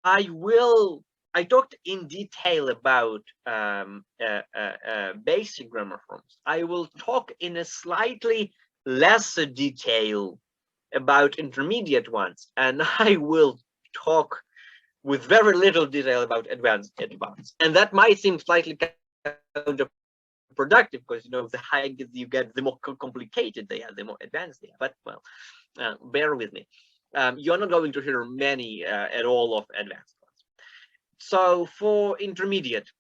I talked in detail about basic grammar forms. I will talk in a slightly lesser detail about intermediate ones, and I will talk with very little detail about advanced. And that might seem slightly counterproductive, because the higher you get, the more complicated they are, the more advanced they are. But well, bear with me. You're not going to hear many at all of advanced ones. So for intermediate,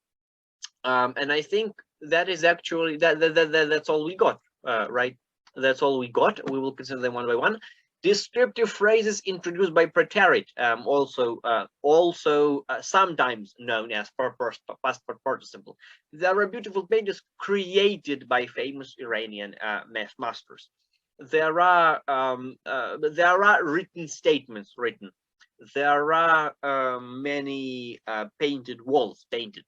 and I think that is actually that's all we got, right? That's all we got. We will consider them one by one. Descriptive phrases introduced by preterite, also sometimes known as past participles. There are beautiful pages created by famous Iranian masters. There are written statements written. There are many painted walls painted.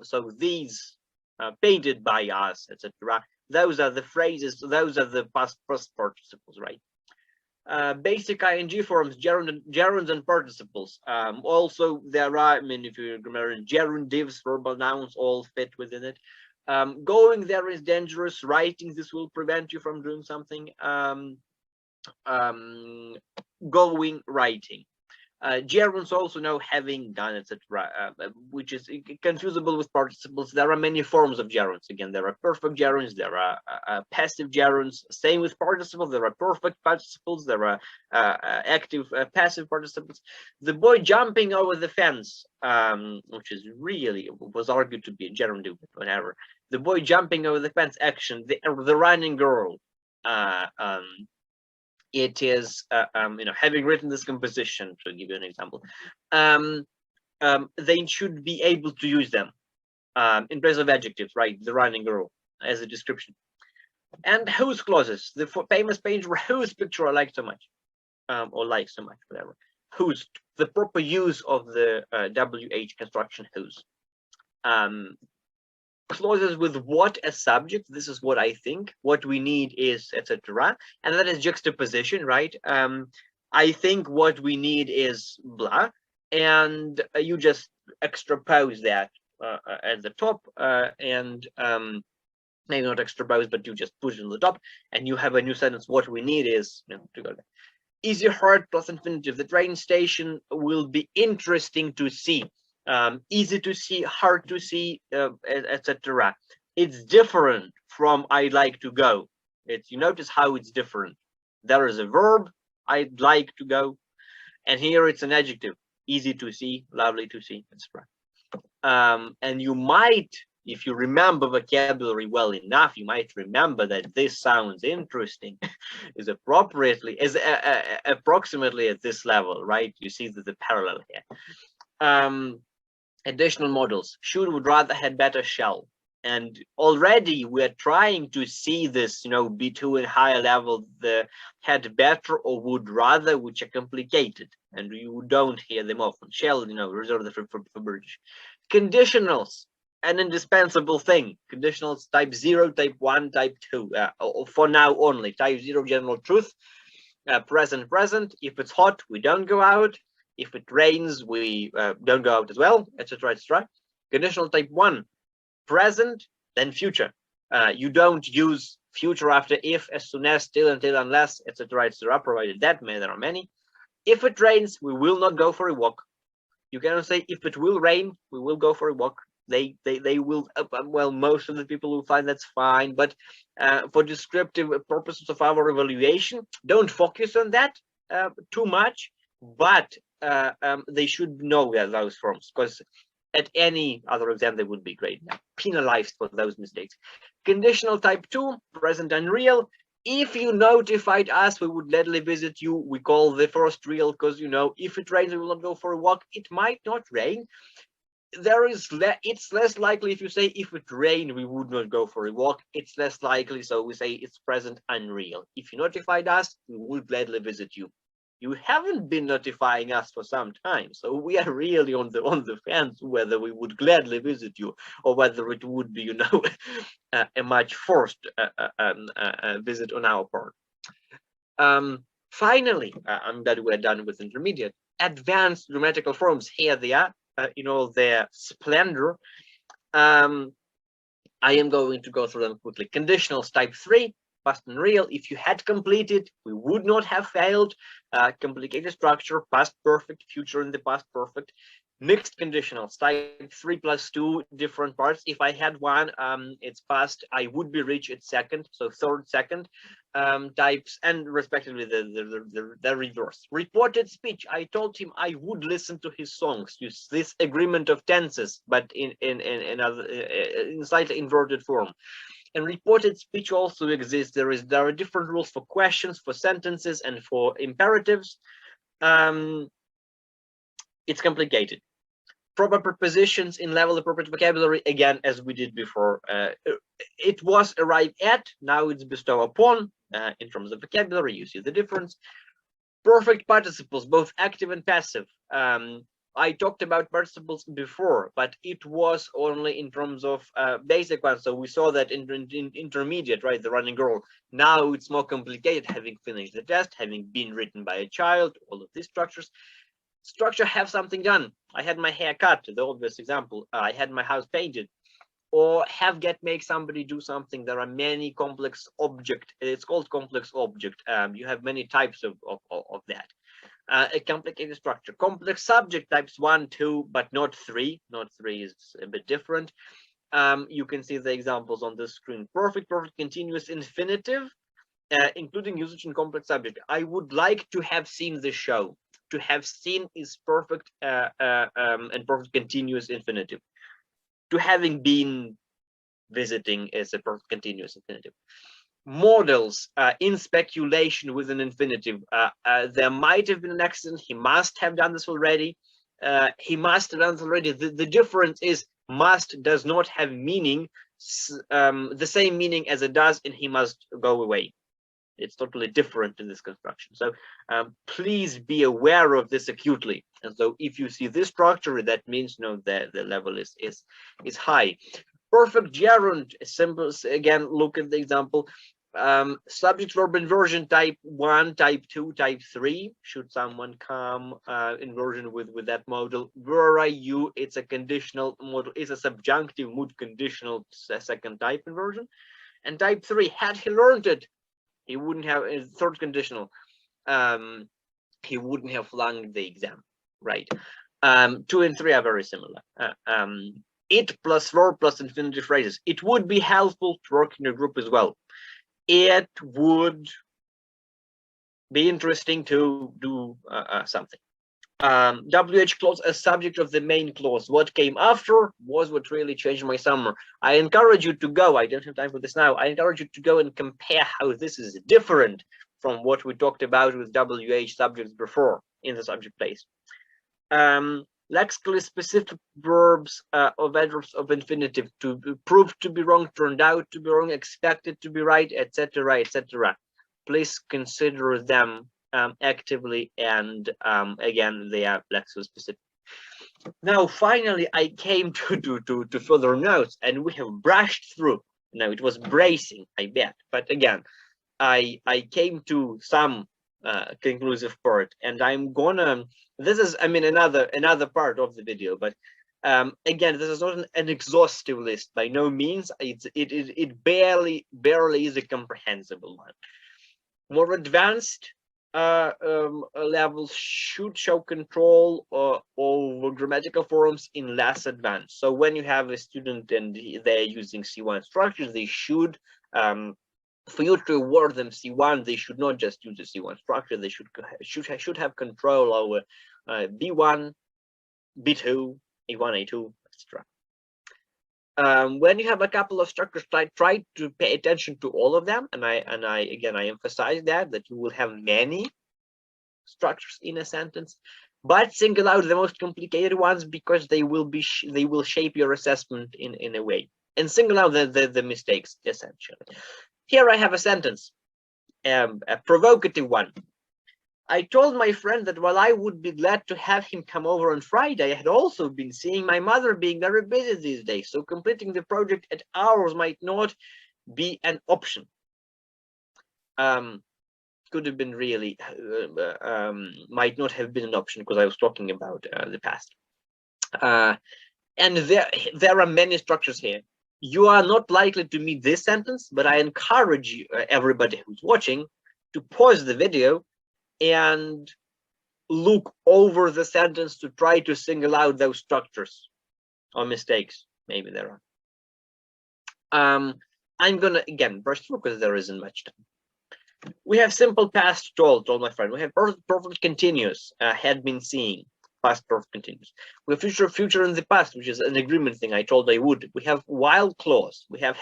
So these painted by us, etc. Those are the phrases. Those are the past participles, right? Basic ing forms, gerunds and participles. Also, there are, I mean, if you remember, gerundivs, verbal nouns, all fit within it. Going there is dangerous. Writing this will prevent you from doing something. Going, writing. Gerunds also know having, done, etc., which is confusable with participles. There are many forms of gerunds. Again, there are perfect gerunds, there are passive gerunds. Same with participles. There are perfect participles, there are active passive participles. The boy jumping over the fence, which is really was argued to be a gerund, whatever. The boy jumping over the fence action. The running girl. It is having written this composition, to give you an example, they should be able to use them in place of adjectives, right? The running girl as a description. And whose clauses, the famous page where whose picture I like so much, or like so much, whatever. Whose, the proper use of the WH construction whose. Clauses with what as subject. This is what I think. What we need is, etc. And that is juxtaposition, right? I think what we need is blah, and you just extrapose that at the top, and maybe not extrapose, but you just push it on the top, and you have a new sentence. What we need is, to go there. Easy, hard plus infinitive. The train station will be interesting to see. Easy to see, hard to see, etc. It's different from I'd like to go. You notice how it's different. There is a verb, I'd like to go, and here it's an adjective, easy to see, lovely to see, etc. And you might, if you remember vocabulary well enough, you might remember that this sounds interesting is appropriately, is approximately at this level, right? You see the parallel here. Additional models: should, would rather, had better, shall. And already we're trying to see this, be to a higher level, the had better or would rather, which are complicated, and you don't hear them often. Shall, reserve them for British. Conditionals, an indispensable thing. Conditionals type 0, type 1, type 2, for now only. Type 0, general truth. Present, present. If it's hot, we don't go out. If it rains, we don't go out as well, etc., etc. Conditional type 1, present, then future. You don't use future after if, as soon as, still, until, unless, etc., etc., provided that there are many. If it rains, we will not go for a walk. You cannot say if it will rain, we will go for a walk. They will, well, most of the people will find that's fine, but for descriptive purposes of our evaluation, don't focus on that too much, but they should know those forms, because at any other exam they would be great, penalized for those mistakes. Conditional type 2, present and real. If you notified us, we would gladly visit you. We call the first real because, if it rains, we will not go for a walk. It might not rain. It's less likely if you say if it rained, we would not go for a walk. It's less likely, so we say it's present and real. If you notified us, we would gladly visit you. You haven't been notifying us for some time, so we are really on the fence whether we would gladly visit you or whether it would be, a much forced visit on our part. Finally, I'm glad we're done with intermediate. advanced grammatical forms. Here they are in all their splendor. I am going to go through them quickly. Conditionals type 3, past and real. If you had completed, we would not have failed. Complicated structure, past perfect, future in the past perfect. Mixed conditionals type 3 plus 2 different parts. If I had one, it's past, I would be rich at second, so third, second types, and respectively the reverse. Reported speech, I told him I would listen to his songs. Use this agreement of tenses, but in slightly inverted form. And reported speech also exists. There are different rules for questions, for sentences, and for imperatives. It's complicated. Proper prepositions in level appropriate vocabulary, again, as we did before. It was arrived at, now it's bestow upon. In terms of vocabulary, you see the difference. Perfect participles, both active and passive. I talked about participles before, but it was only in terms of basic ones. So we saw that in intermediate, right, the running girl. Now it's more complicated, having finished the test, having been written by a child, all of these structures. Structure, have something done. I had my hair cut, the obvious example. I had my house painted. Or have, get, make somebody do something. There are many complex object. It's called complex object. You have many types of that. A complicated structure. Complex subject types 1, 2, but not 3. Not 3 is a bit different. You can see the examples on the screen. Perfect, perfect, continuous, infinitive, including usage in complex subject. I would like to have seen the show. To have seen is perfect and perfect continuous infinitive. To having been visiting is a perfect continuous infinitive. Models in speculation with an infinitive. There might have been an accident. He must have done this already. He must have done this already. The difference is must does not have meaning, the same meaning as it does in he must go away. It's totally different in this construction. So please be aware of this acutely. And so if you see this structure, that means that the level is high. Perfect gerund symbols, again, look at the example. Subject verb inversion type 1, type 2, type 3. Should someone come inversion with that model? Where are you? It's a conditional model. It's a subjunctive mood conditional second type inversion. And type 3, had he learned it, he wouldn't have, third conditional, he wouldn't have flunked the exam, right? 2 and 3 are very similar. It plus verb plus infinitive phrases. It would be helpful to work in a group as well. It would be interesting to do something. WH clause as subject of the main clause. What came after was what really changed my summer. I encourage you to go. I don't have time for this now. I encourage you to go and compare how this is different from what we talked about with WH subjects before in the subject place. Lexically specific verbs of adverbs of infinitive, to be proved to be wrong, turned out to be wrong, expected to be right, etc., etc. Please consider them actively, and again, they are lexically specific. Now, finally, I came to further notes, and we have brushed through. Now, it was bracing, I bet, but again, I came to some conclusive part, and I'm gonna. This is, I mean, another part of the video, but again, this is not an exhaustive list by no means. It barely is a comprehensible one. More advanced levels should show control over grammatical forms in less advanced. So when you have a student and they're using C1 structures, they should, for you to award them C1, they should not just use the C1 structure. They should have control over B1, B2, A1, A2, etc. When you have a couple of structures, try to pay attention to all of them, and I emphasize that you will have many structures in a sentence, but single out the most complicated ones because they will shape your assessment in a way, and single out the mistakes essentially. Here I have a sentence, a provocative one. I told my friend that while I would be glad to have him come over on Friday, I had also been seeing my mother being very busy these days, so completing the project at hours might not be an option. Could could have been really might not have been an option because I was talking about the past. And there are many structures here. You are not likely to meet this sentence, but I encourage you, everybody who's watching, to pause the video and look over the sentence to try to single out those structures or mistakes. Maybe there are. I'm gonna again brush through because there isn't much time. We have simple past told my friend. We have perfect continuous, had been seeing. Past perfect continuous. We have future in the past, which is an agreement thing I told I would. We have while clause. We have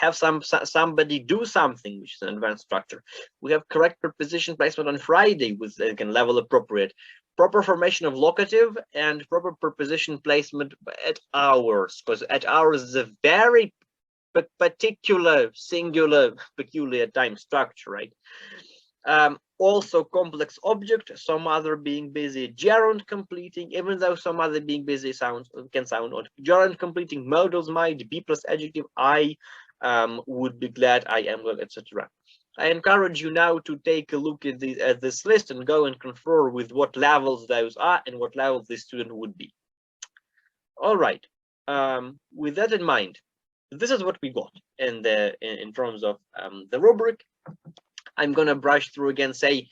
somebody do something, which is an advanced structure. We have correct preposition placement on Friday with again level appropriate. Proper formation of locative and proper preposition placement at hours, because at hours is a very particular, singular, peculiar time structure, right? Also complex object, some other being busy, gerund completing, even though some other being busy can sound odd. Gerund completing modals might, be plus adjective, I would be glad, I am glad, etc. I encourage you now to take a look at this list and go and confer with what levels those are and what level the student would be. All right. With that in mind, this is what we got in terms of the rubric. I'm going to brush through again, say,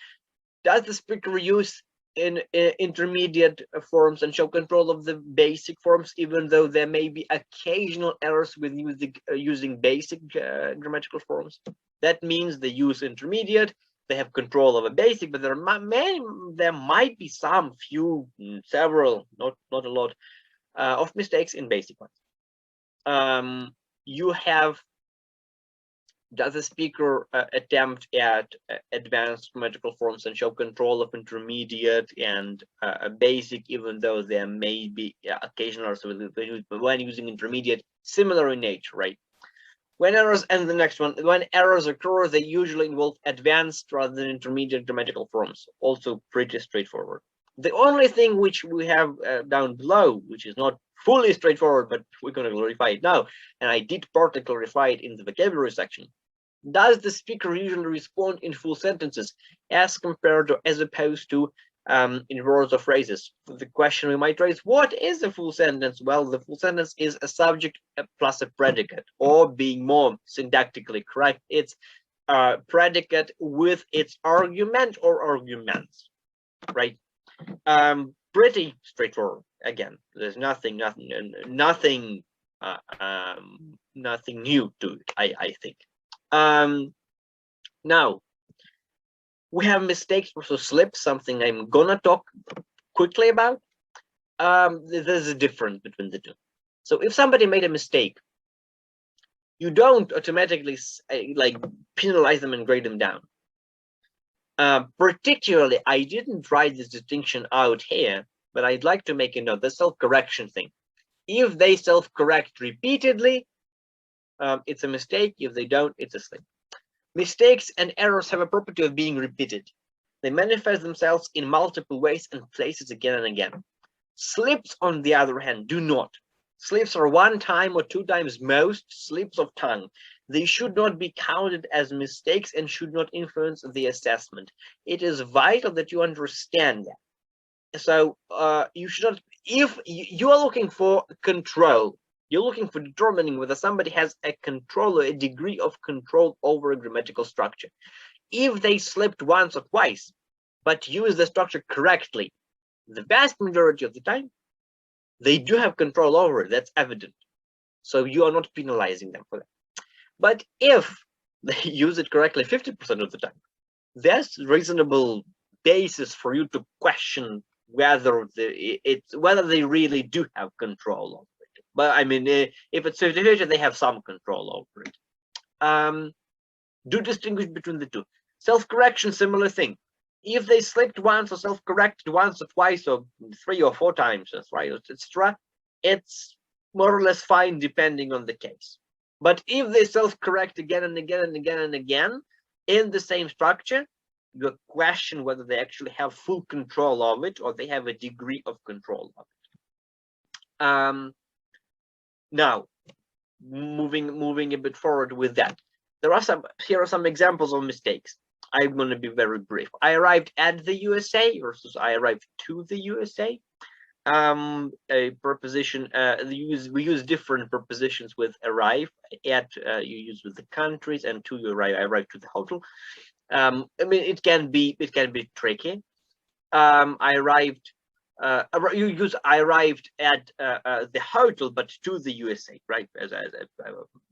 does the speaker use in intermediate forms and show control of the basic forms, even though there may be occasional errors with using basic grammatical forms? That means they use intermediate, they have control of a basic, but there might be some, few, several, not a lot, of mistakes in basic ones. You have, does the speaker attempt at advanced grammatical forms and show control of intermediate and basic, even though there may be occasional errors when using intermediate, similar in nature, right? When errors, and the next one, when errors occur, they usually involve advanced rather than intermediate grammatical forms. Also pretty straightforward. The only thing which we have down below, which is not fully straightforward, but we're going to clarify it now, and I did partly clarify it in the vocabulary section. Does the speaker usually respond in full sentences as compared to, as opposed to in words or phrases? The question we might raise, what is a full sentence? Well, the full sentence is a subject plus a predicate, or being more syntactically correct, it's a predicate with its argument or arguments, right? Pretty straightforward. Again, there's nothing new to it, I think. Now we have mistakes, also slips, something I'm gonna talk quickly about. There's a difference between the two. So if somebody made a mistake, you don't automatically like penalize them and grade them down. Particularly, I didn't write this distinction out here, but I'd like to make a note, the self-correction thing. If they self-correct repeatedly, it's a mistake. If they don't, it's a slip. Mistakes and errors have a property of being repeated. They manifest themselves in multiple ways and places again and again. Slips, on the other hand, do not. Slips are one time or two times most slips of tongue. They should not be counted as mistakes and should not influence the assessment. It is vital that you understand that. So you should not, if you are looking for control, you're looking for determining whether somebody has a control or a degree of control over a grammatical structure. If they slipped once or twice, but use the structure correctly, the vast majority of the time, they do have control over it. That's evident. So you are not penalizing them for that. But if they use it correctly 50% of the time, there's reasonable basis for you to question whether they really do have control over it. But I mean, if it's 50-50, they have some control over it. Do distinguish between the two. Self-correction, similar thing. If they slipped once or self-corrected once or twice or 3 or 4 times, right, etc., it's more or less fine depending on the case. But if they self-correct again and again and again and again in the same structure, you question whether they actually have full control of it or they have a degree of control of it. Now, moving a bit forward with that, here are some examples of mistakes. I'm going to be very brief. I arrived at the USA versus I arrived to the USA. A preposition, we use different prepositions with arrive. At you use with the countries, and to you arrive, I arrived to the hotel. I mean, it can be tricky. I arrived. You use I arrived at the hotel, but to the USA, right? As I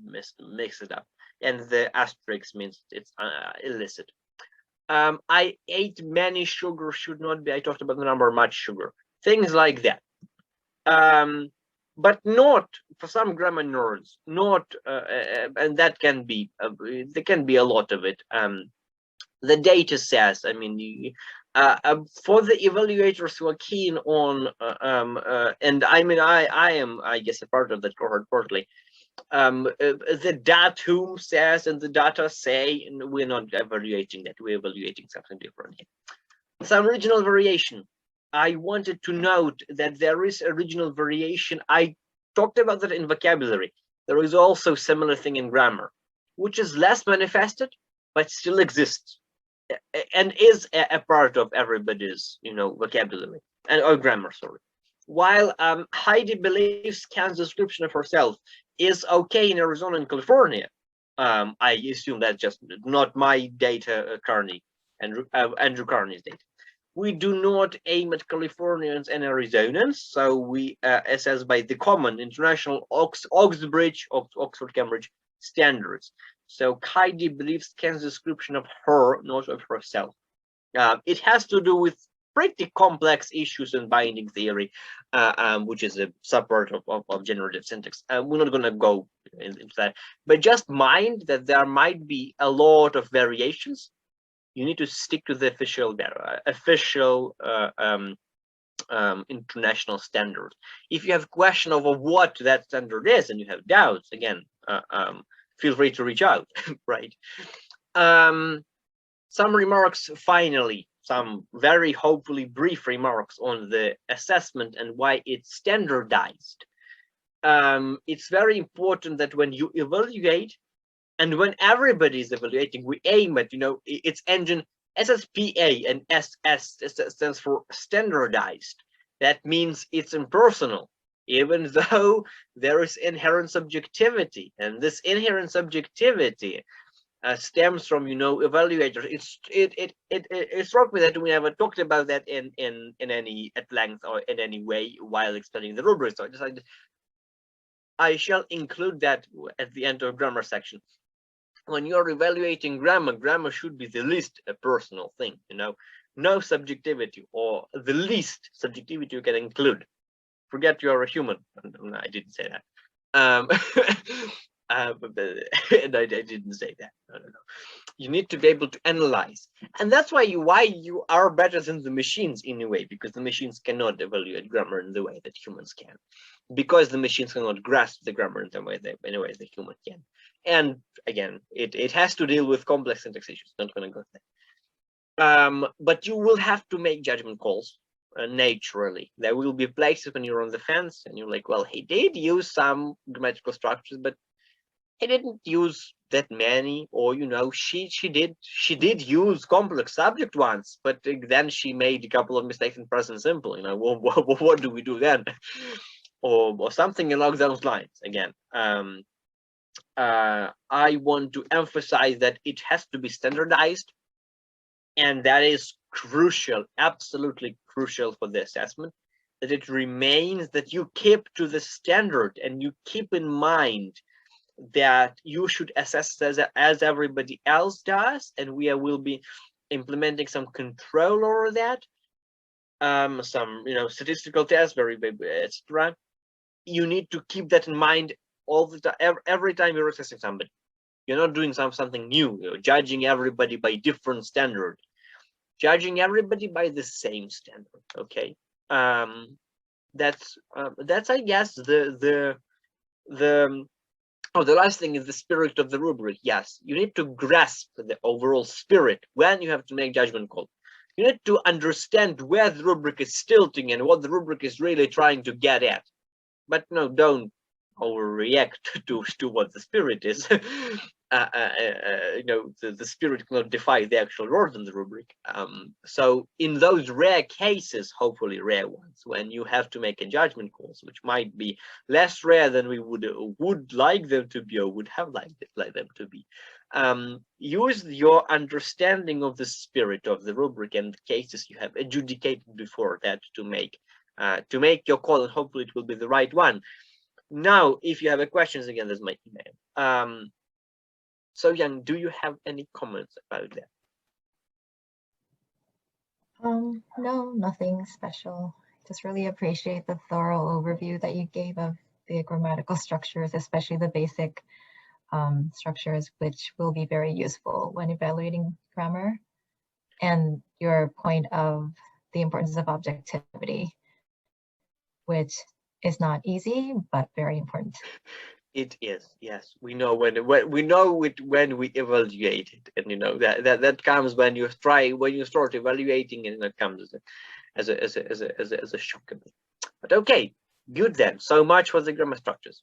mix it up, and the asterisk means it's illicit. I ate many sugar should not be. I talked about the number much sugar, things like that. But not for some grammar nerds, not and that can be there can be a lot of it. The data says, I mean, for the evaluators who are keen on, and I mean, I am, I guess, a part of that cohort partly. The datum says and the data say, and we're not evaluating that, we're evaluating something different here. Some regional variation. I wanted to note that there is a regional variation. I talked about that in vocabulary. There is also similar thing in grammar, which is less manifested, but still exists and is a part of everybody's, you know, vocabulary and or grammar, sorry. While Heidi believes Ken's description of herself is okay in Arizona and California, I assume that's just not my data, Carney, Andrew Carney's data. We do not aim at Californians and Arizonans, so we assess by the common international Oxford Cambridge standards. So Heidi believes Ken's description of her, not of herself. It has to do with pretty complex issues in binding theory, which is a subpart of generative syntax. We're not going to go into that, but just mind that there might be a lot of variations. You need to stick to the official international standard. If you have a question over what that standard is and you have doubts, again, feel free to reach out, right? Some remarks, finally, some very hopefully brief remarks on the assessment and why it's standardized. It's very important that when you evaluate, and when everybody is evaluating, we aim at, you know, it's ENGin SSPA, and SS stands for standardized. That means it's impersonal, even though there is inherent subjectivity, and this inherent subjectivity stems from, you know, evaluators. It struck me that we never talked about that in any at length or in any way while explaining the rubric. So I decided I shall include that at the end of grammar section. When you're evaluating grammar, grammar should be the least a personal thing, you know, no subjectivity, or the least subjectivity you can include. Forget you're a human. No, I didn't say that. And I didn't say that. No. You need to be able to analyze, and that's why you are better than the machines in a way, because the machines cannot evaluate grammar in the way that humans can, because the machines cannot grasp the grammar in a way that human can. And again, it has to deal with complex syntax issues. Not going to go there. But you will have to make judgment calls naturally. There will be places when you're on the fence and you're like, well, he did use some grammatical structures, but he didn't use that many. Or, you know, she did use complex subject once, but then she made a couple of mistakes in present simple. You know, what do we do then? or something along those lines. Again, I want to emphasize that it has to be standardized, and that is crucial, absolutely crucial for the assessment, that it remains, that you keep to the standard and you keep in mind that you should assess as everybody else does, and we will be implementing some control over that, some, you know, statistical tests, etc. You need to keep that in mind all the time, every time you're assessing somebody. You're not doing something new. You're judging everybody by different standard, judging everybody by the same standard. Okay, that's I guess the last thing is the spirit of the rubric. Yes, you need to grasp the overall spirit when you have to make judgment call. You need to understand where the rubric is tilting and what the rubric is really trying to get at. But no, don't overreact to what the spirit is. You know, the spirit cannot defy the actual words in the rubric. So in those rare cases, hopefully rare ones, when you have to make a judgment calls, which might be less rare than we would like them to be, or would have liked them to be, use your understanding of the spirit of the rubric and the cases you have adjudicated before that to make your call, and hopefully it will be the right one. Now, if you have questions, again, there's my email. So Jan, do you have any comments about that? No, nothing special. Just really appreciate the thorough overview that you gave of the grammatical structures, especially the basic structures, which will be very useful when evaluating grammar. And your point of the importance of objectivity, which is not easy, but very important. It is, yes. We know when we evaluate it, and you know that comes when you start evaluating, and that comes as a shock a bit. But okay, good then. So much for the grammar structures.